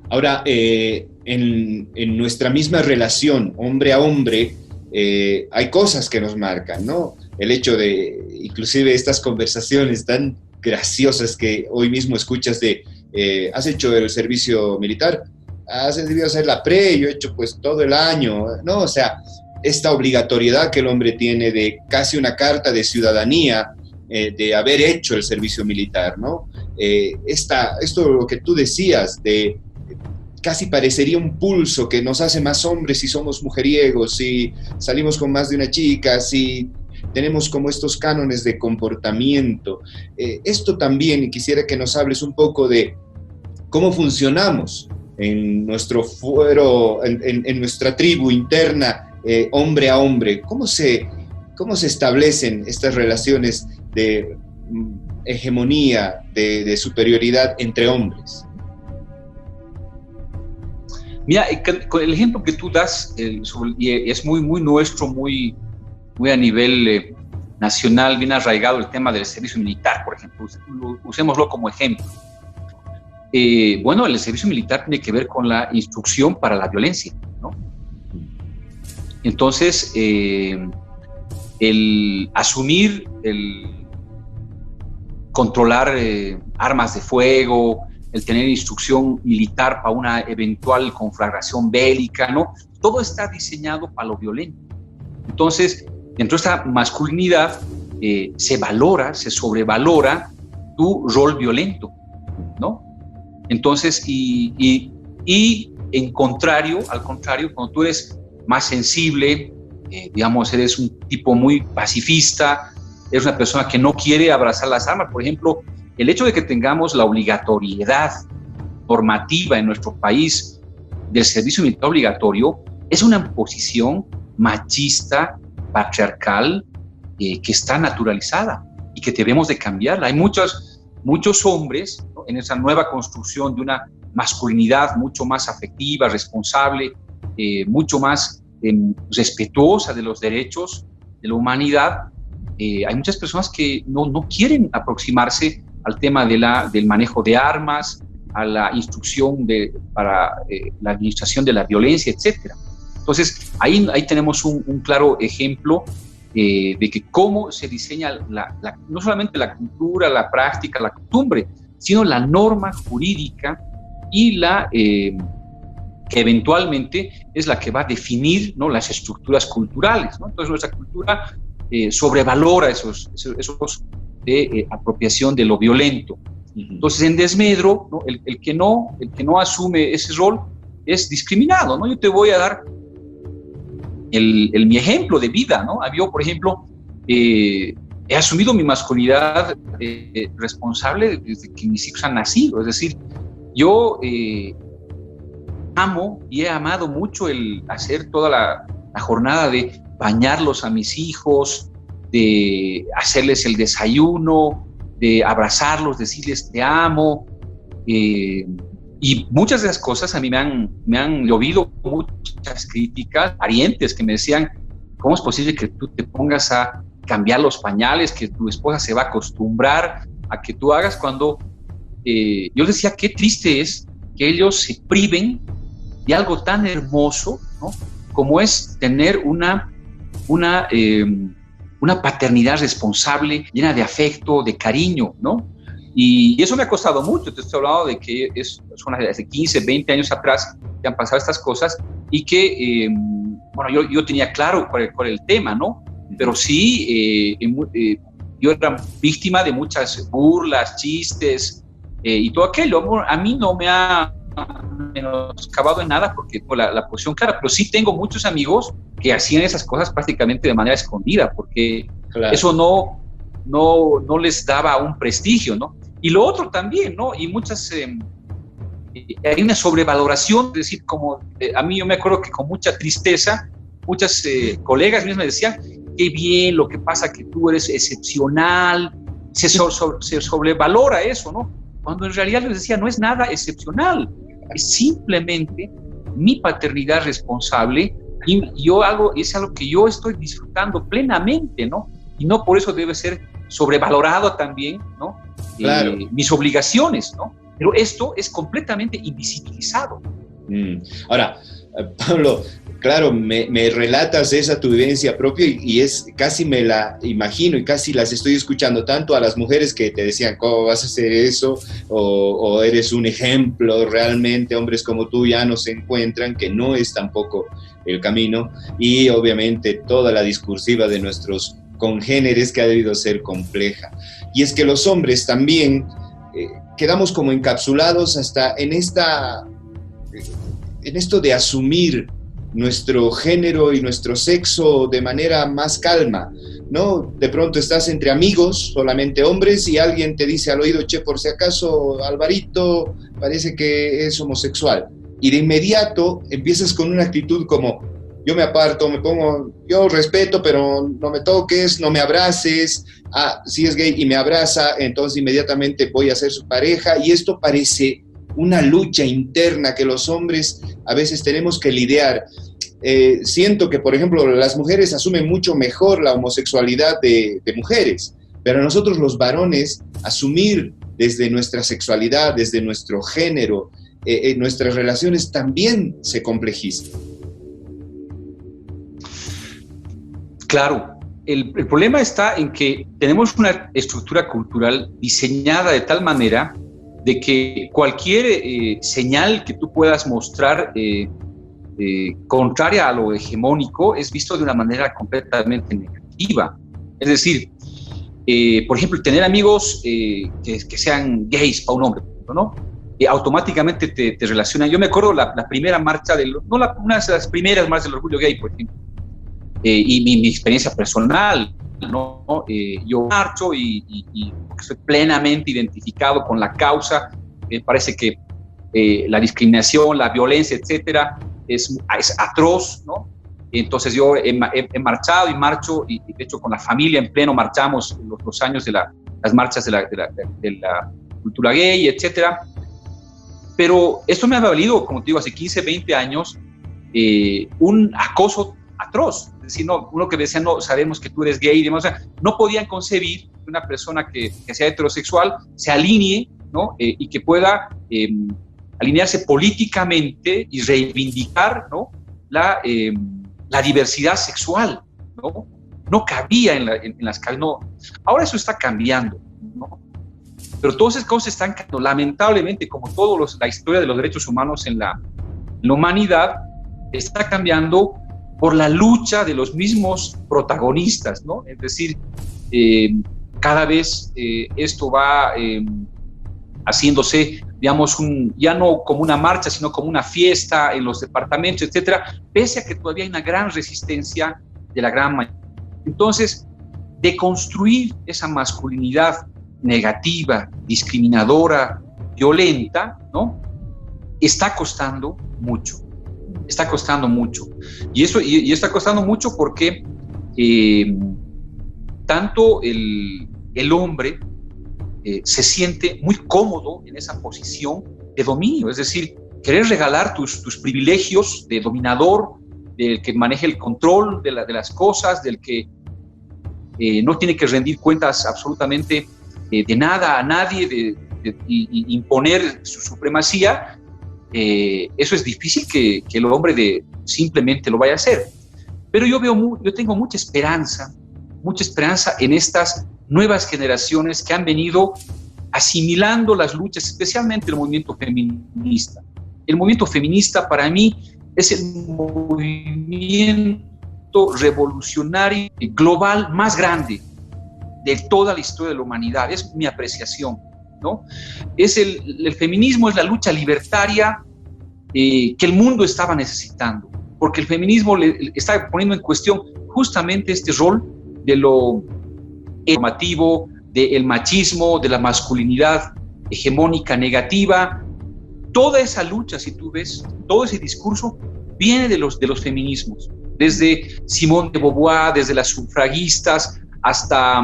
Ahora, en nuestra misma relación, hombre a hombre, hay cosas que nos marcan, ¿no? El hecho de, inclusive estas conversaciones tan graciosas que hoy mismo escuchas de, ¿has hecho el servicio militar? ¿Has debido hacer la pre? Yo he hecho pues todo el año, ¿no? O sea, esta obligatoriedad que el hombre tiene de casi una carta de ciudadanía, de haber hecho el servicio militar, ¿no? Esto lo que tú decías, de casi parecería un pulso que nos hace más hombres si somos mujeriegos, si salimos con más de una chica, si tenemos como estos cánones de comportamiento. Esto también quisiera que nos hables un poco de cómo funcionamos en nuestro fuero, en nuestra tribu interna, hombre a hombre. ¿Cómo se establecen estas relaciones de hegemonía, de superioridad entre hombres? Mira, con el ejemplo que tú das, y es muy, muy nuestro, muy a nivel nacional, bien arraigado el tema del servicio militar, por ejemplo. Usémoslo como ejemplo. Bueno, el servicio militar tiene que ver con la instrucción para la violencia, ¿no? Entonces, el asumir, el controlar armas de fuego, el tener instrucción militar para una eventual conflagración bélica, ¿no? Todo está diseñado para lo violento. Entonces, dentro de esta masculinidad se valora, se sobrevalora tu rol violento, ¿no? Entonces, y al contrario, cuando tú eres más sensible, digamos, eres un tipo muy pacifista, eres una persona que no quiere abrazar las armas, por ejemplo, el hecho de que tengamos la obligatoriedad normativa en nuestro país del servicio militar obligatorio es una imposición machista, patriarcal, que está naturalizada y que debemos de cambiarla. Hay muchos hombres, ¿no?, en esa nueva construcción de una masculinidad mucho más afectiva, responsable, mucho más respetuosa de los derechos de la humanidad. Hay muchas personas que no quieren aproximarse al tema del manejo de armas, a la instrucción para la administración de la violencia, etc. Entonces, ahí tenemos un claro ejemplo de que cómo se diseña no solamente la cultura, la práctica, la costumbre, sino la norma jurídica y que eventualmente es la que va a definir, ¿no?, las estructuras culturales, ¿no? Entonces, nuestra cultura sobrevalora esos de apropiación de lo violento. Entonces, en desmedro, ¿no?, el que no asume ese rol es discriminado, ¿no? Yo te voy a dar mi ejemplo de vida, ¿no? Yo, por ejemplo, he asumido mi masculinidad responsable desde que mis hijos han nacido. Es decir, yo amo y he amado mucho el hacer toda la jornada de bañarlos a mis hijos, de hacerles el desayuno, de abrazarlos, decirles te amo, y muchas de las cosas a mí me han llovido muchas críticas, parientes que me decían, ¿cómo es posible que tú te pongas a cambiar los pañales, que tu esposa se va a acostumbrar a que tú hagas cuando... yo decía, qué triste es que ellos se priven de algo tan hermoso, ¿no?, como es tener una paternidad responsable, llena de afecto, de cariño, ¿no? Y eso me ha costado mucho. Te estoy hablando de que son hace 15, 20 años atrás que han pasado estas cosas y que, bueno, yo tenía claro cuál era el tema, ¿no? Pero sí, yo era víctima de muchas burlas, chistes y todo aquello. A mí no me ha menoscabado en nada porque tengo la posición clara, pero sí tengo muchos amigos que hacían esas cosas prácticamente de manera escondida porque claro, eso no les daba un prestigio, ¿no? Y lo otro también, ¿no? Y muchas... hay una sobrevaloración, es decir, como a mí yo me acuerdo que con mucha tristeza, muchas colegas mismas me decían, qué bien, lo que pasa que tú eres excepcional, se sobrevalora eso, ¿no? Cuando en realidad les decía, no es nada excepcional, es simplemente mi paternidad responsable y es algo que yo estoy disfrutando plenamente, ¿no? Y no por eso debe ser sobrevalorado también, ¿no? Claro. Mis obligaciones, ¿no? Pero esto es completamente invisibilizado. Ahora, Pablo, claro, me relatas esa tu vivencia propia y es casi me la imagino y casi las estoy escuchando tanto a las mujeres que te decían, ¿cómo vas a hacer eso? O eres un ejemplo, realmente hombres como tú ya no se encuentran, que no es tampoco el camino, y obviamente toda la discursiva de nuestros congéneres que ha debido ser compleja. Y es que los hombres también quedamos como encapsulados hasta en esto de asumir nuestro género y nuestro sexo de manera más calma, ¿no? De pronto estás entre amigos, solamente hombres, y alguien te dice al oído, che, por si acaso, Alvarito parece que es homosexual. Y de inmediato empiezas con una actitud como, yo me aparto, me pongo, yo respeto, pero no me toques, no me abraces, si es gay y me abraza, entonces inmediatamente voy a ser su pareja, y esto parece una lucha interna que los hombres a veces tenemos que lidiar. Siento que, por ejemplo, las mujeres asumen mucho mejor la homosexualidad de mujeres, pero nosotros los varones asumir desde nuestra sexualidad, desde nuestro género, nuestras relaciones también se complejizan. Claro, el problema está en que tenemos una estructura cultural diseñada de tal manera de que cualquier señal que tú puedas mostrar contraria a lo hegemónico es visto de una manera completamente negativa. Es decir, por ejemplo, tener amigos que sean gays para un hombre, ¿no? Automáticamente te relacionan. Yo me acuerdo la primera marcha, una de las primeras marchas del orgullo gay, por ejemplo, y mi experiencia personal, ¿no? Yo marcho y estoy plenamente identificado con la causa. Me parece que la discriminación, la violencia, etcétera, es atroz, ¿no? Entonces yo he marchado y marcho, y de hecho con la familia en pleno marchamos los años de las marchas de la cultura gay, etcétera. Pero esto me ha valido, como te digo, hace 15, 20 años, un acoso atroz. Es decir, no, uno que decía, no, sabemos que tú eres gay, y demás, o sea, no podían concebir que una persona que sea heterosexual se alinee, ¿no? Y que pueda alinearse políticamente y reivindicar, ¿no? la diversidad sexual, ¿no? No cabía en las calles, no. Ahora eso está cambiando, ¿no? Pero todas esas cosas están cambiando. Lamentablemente, como la historia de los derechos humanos en la humanidad, está cambiando por la lucha de los mismos protagonistas, ¿no? Es decir, cada vez esto va haciéndose, digamos, ya no como una marcha, sino como una fiesta en los departamentos, etcétera, pese a que todavía hay una gran resistencia de la gran mayoría. Entonces, deconstruir esa masculinidad negativa, discriminadora, violenta, ¿no? Está costando mucho. Está costando mucho. Y está costando mucho porque tanto el hombre se siente muy cómodo en esa posición de dominio, es decir, querer regalar tus privilegios de dominador, del que maneja el control de las cosas, del que no tiene que rendir cuentas absolutamente de nada a nadie, y imponer su supremacía. Eso es difícil que el hombre simplemente lo vaya a hacer. Pero yo tengo mucha esperanza en estas nuevas generaciones que han venido asimilando las luchas, especialmente el movimiento feminista. El movimiento feminista para mí es el movimiento revolucionario global más grande de toda la historia de la humanidad. Es mi apreciación, ¿no? El feminismo es la lucha libertaria que el mundo estaba necesitando, porque el feminismo está poniendo en cuestión justamente este rol de lo normativo, del machismo, de la masculinidad hegemónica negativa. Toda esa lucha, si tú ves, todo ese discurso viene de los feminismos, desde Simone de Beauvoir, desde las sufragistas, hasta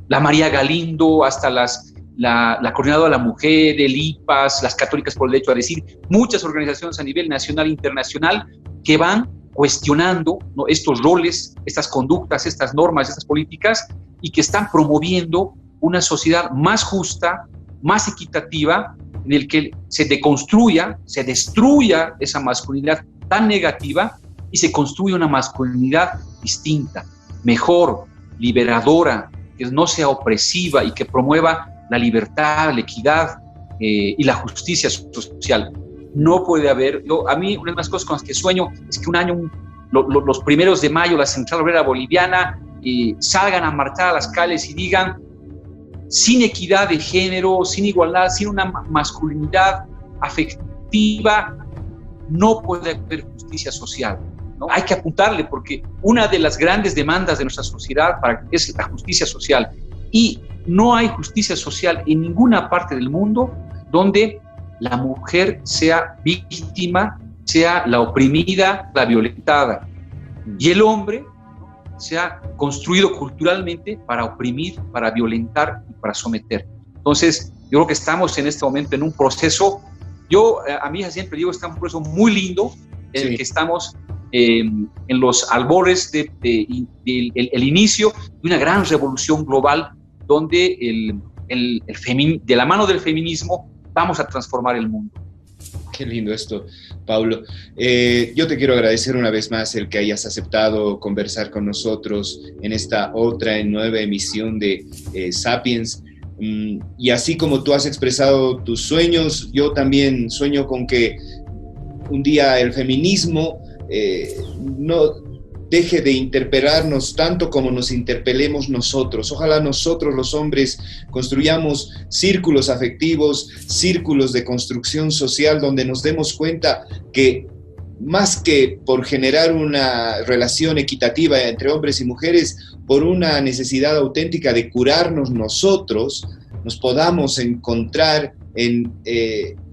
la María Galindo, hasta la Coordinadora de la Mujer, el IPAS, las Católicas por el Derecho a Decir, muchas organizaciones a nivel nacional e internacional que van cuestionando, ¿no?, estos roles, estas conductas, estas normas, estas políticas, y que están promoviendo una sociedad más justa, más equitativa, en el que se deconstruya, se destruya esa masculinidad tan negativa y se construye una masculinidad distinta, mejor, liberadora, que no sea opresiva y que promueva la libertad, la equidad y la justicia social. No puede haber, a mí una de las cosas con las que sueño es que un año, los primeros de mayo, la Central Obrera Boliviana salgan a marchar a las calles y digan: sin equidad de género, sin igualdad, sin una masculinidad afectiva, no puede haber justicia social, ¿no? Hay que apuntarle, porque una de las grandes demandas de nuestra sociedad es la justicia social, y no hay justicia social en ninguna parte del mundo donde la mujer sea víctima, sea la oprimida, la violentada, y el hombre se ha construido culturalmente para oprimir, para violentar y para someter. Entonces, yo creo que estamos en este momento en un proceso, a mí siempre digo, está un proceso muy lindo, en el que estamos en los albores del inicio de una gran revolución global, donde de la mano del feminismo vamos a transformar el mundo. Qué lindo esto, Paulo. Yo te quiero agradecer una vez más el que hayas aceptado conversar con nosotros en esta otra nueva emisión de Sapiens. Y así como tú has expresado tus sueños, yo también sueño con que un día el feminismo no deje de interpelarnos tanto como nos interpelemos nosotros. Ojalá nosotros los hombres construyamos círculos afectivos, círculos de construcción social, donde nos demos cuenta que más que por generar una relación equitativa entre hombres y mujeres, por una necesidad auténtica de curarnos nosotros, nos podamos encontrar en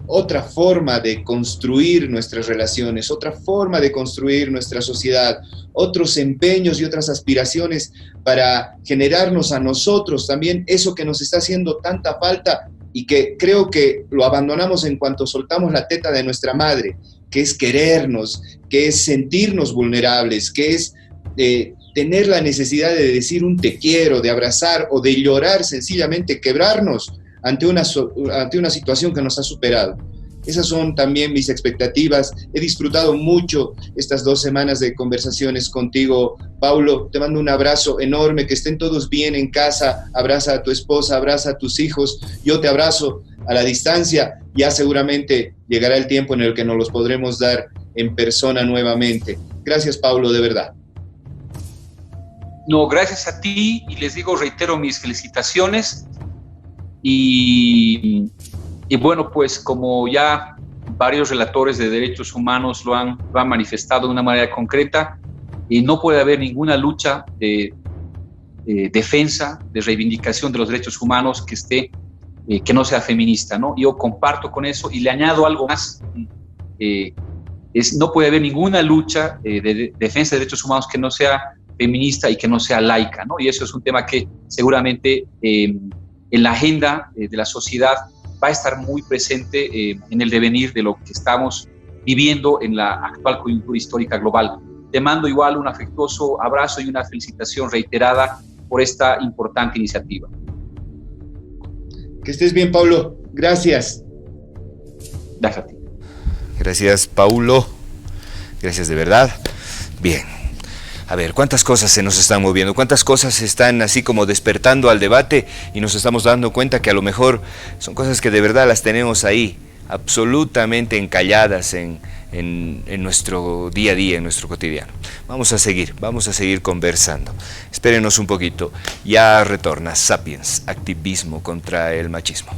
otra forma de construir nuestras relaciones, otra forma de construir nuestra sociedad, otros empeños y otras aspiraciones para generarnos a nosotros también eso que nos está haciendo tanta falta y que creo que lo abandonamos en cuanto soltamos la teta de nuestra madre, que es querernos, que es sentirnos vulnerables, que es tener la necesidad de decir un te quiero, de abrazar o de llorar, sencillamente quebrarnos ante una situación que nos ha superado. Esas son también mis expectativas. He disfrutado mucho estas 2 semanas de conversaciones contigo, Paulo. Te mando un abrazo enorme, que estén todos bien en casa. Abraza a tu esposa, abraza a tus hijos. Yo te abrazo a la distancia. Ya seguramente llegará el tiempo en el que nos los podremos dar en persona nuevamente. Gracias, Paulo, de verdad. No, gracias a ti, y les digo, reitero mis felicitaciones. Y bueno, pues como ya varios relatores de derechos humanos lo han manifestado de una manera concreta, no puede haber ninguna lucha de defensa, de reivindicación de los derechos humanos que no sea feminista, ¿no? Yo comparto con eso y le añado algo más. No puede haber ninguna lucha de defensa de derechos humanos que no sea feminista y que no sea laica, ¿no? Y eso es un tema que seguramente en la agenda de la sociedad va a estar muy presente en el devenir de lo que estamos viviendo en la actual coyuntura histórica global. Te mando igual un afectuoso abrazo y una felicitación reiterada por esta importante iniciativa. Que estés bien, Paulo. Gracias. Gracias a ti. Gracias, Paulo. Gracias de verdad. Bien. A ver, ¿cuántas cosas se nos están moviendo? ¿Cuántas cosas están así como despertando al debate y nos estamos dando cuenta que a lo mejor son cosas que de verdad las tenemos ahí, absolutamente encalladas en nuestro día a día, en nuestro cotidiano? Vamos a seguir conversando. Espérenos un poquito. Ya retorna Sapiens, activismo contra el machismo.